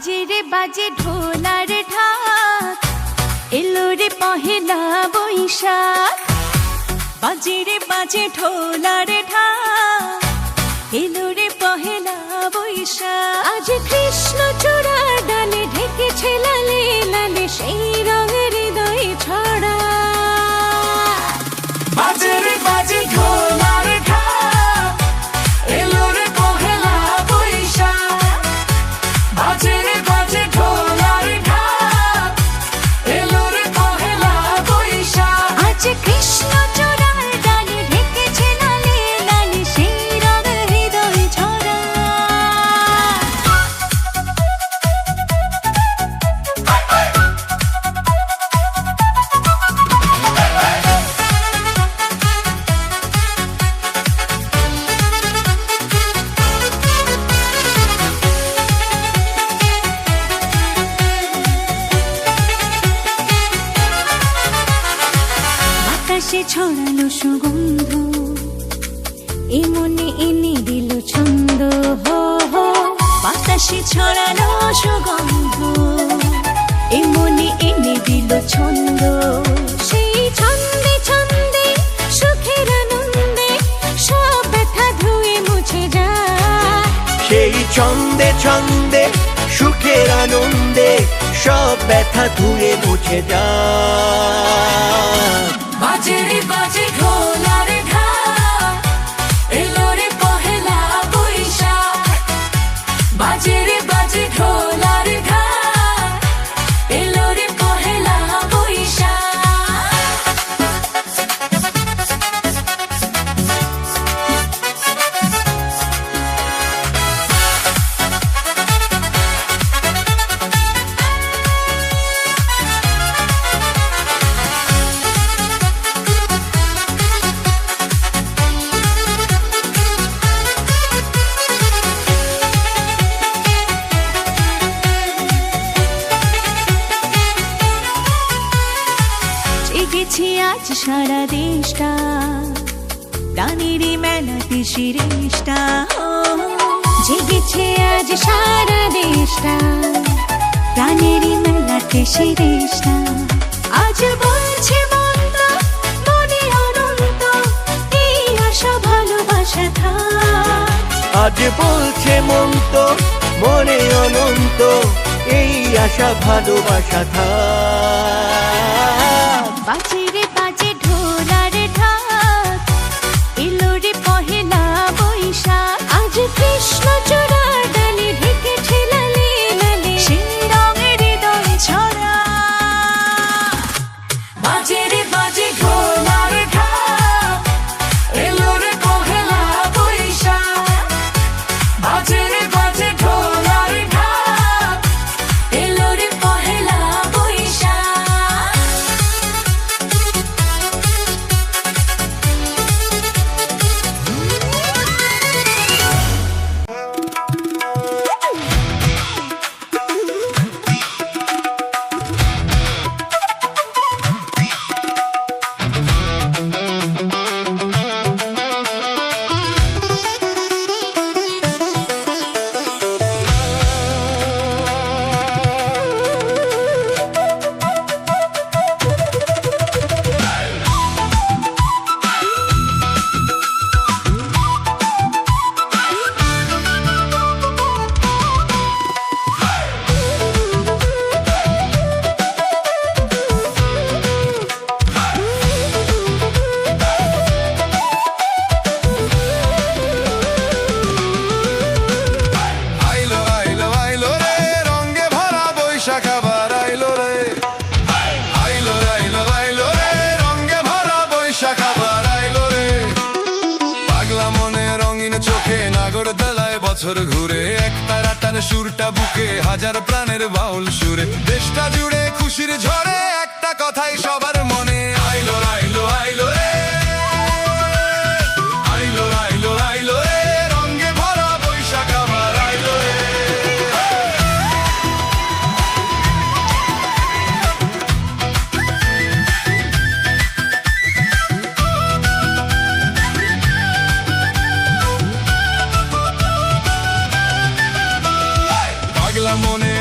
বাজে রে বাজে ঢোলার ঢাক, এলো রে পহেলা বৈশাখ। বাজে রে বাজে ঢোলার ঢাক, এলো রে পহেলা বৈশাখ। আজ কৃষ্ণ চূড়ার ডালে ঢেকেছে লালে লালে সেই রঙের হৃদয় ছড়া। বাজে রে বাজে ঢোলার ঢাক, এলো রে পহেলা বৈশাখ। বাজে রে বাজে ঢোলার ঢাক, এলো রে পহেলা বৈশাখ। আজ কৃষ্ণ চূড়ার ডালে ঢেকেছে লালে লালে সেই রঙের হৃদয় ছড়া। বাতাসে ছড়ালো সুগন্ধ, এ মনে এনে দিল ছন্দ। হো হো বাতাসে ছড়ালো সুগন্ধ, এ মনে এনে দিল ছন্দ। সেই ছন্দে ছন্দে সুখের আনন্দে সব ব্যথা ধুয়ে মুছে যায়। সেই ছন্দে ছন্দে সুখের আনন্দে সব ব্যথা ধুয়ে মুছে যায়। বাজে রে বাজে ঢোলার ঢাক, এলো রে পহেলা বৈশাখ। বাজে রে বাজে ঢোলার ঢাক, এলো রে পহেলা বৈশাখ। জেগেছে আজ সারা দেশটা, প্রাণেরই মেলাতে শিরেশটা। জেগেছে আজ সারা দেশটা, প্রাণেরই মেলাতে শিরেশটা। আজ বলছে মন্দ মনে অনন্ত, এই আশা ভালোবাসা থাক। আজ বলছে মন তো মনে অনন্ত, এই আশা ভালোবাসা থাক। বাজে রে বাজে ঢোলার ঢাক, এলো রে পহেলা বৈশাখ। আজ কৃষ্ণ চূড়ার ডালে ঢেকেছে লালে লালে সেই রঙের হৃদয় ছড়া। বাজে রে বাজে ঢোলার ঢাক, এলো রে পহেলা বৈশাখ। বাজে রে বাজে ঢোলার ঢাক, এলো রে পহেলা বৈশাখ। আইলো আইলো আইলো রে রঙে ভরা বৈশাখ আবার আইলো রে। আইলো আইলো আইলো রে রঙে ভরা বৈশাখ আবার আইলো রে। পাগলা মনে রঙিন চোখে নাগরদোলায় বছর ঘুরে, এক তারাটার সুরটা বুকে হাজার প্রাণের বাউল সুরে। দেশটা জুড়ে খুশির ঝড়ে একটা কথাই সবার মনে, আইলো আইলো আইলো রে। আইলো আইলো আইলো রে রঙে ভরা বৈশাখ আবার আইলো রে। পাগলা মনে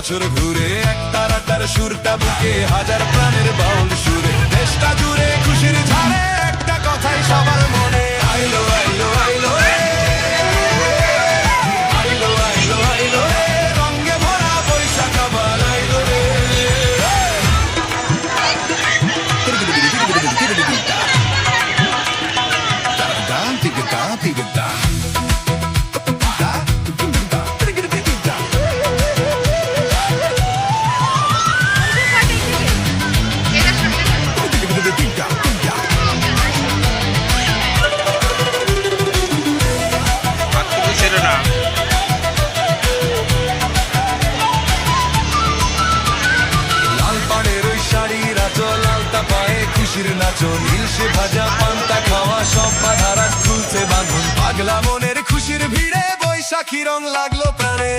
বছর ঘুরে এক তারাটার সুরটা বুকে হাজার প্রাণের বাউল সুরে দেশটা জুড়ে খুশির ঝাড়ে একটা কথাই সবার মনে আইলো আইলো আইলো রে আইলো আইলো আইলো রে রঙে ভরা বৈশাখ আবার আইলো রে লাল পাড়ের ওই শাড়ির আঁচল আলতা পায়ে খুশির নাচন ইলশে ভাজা পান্তা খাওয়া সব বাধারা খুলছে বাঁধন পাগলা মনের খুশির ভিড়ে বৈশাখী রং লাগলো প্রাণে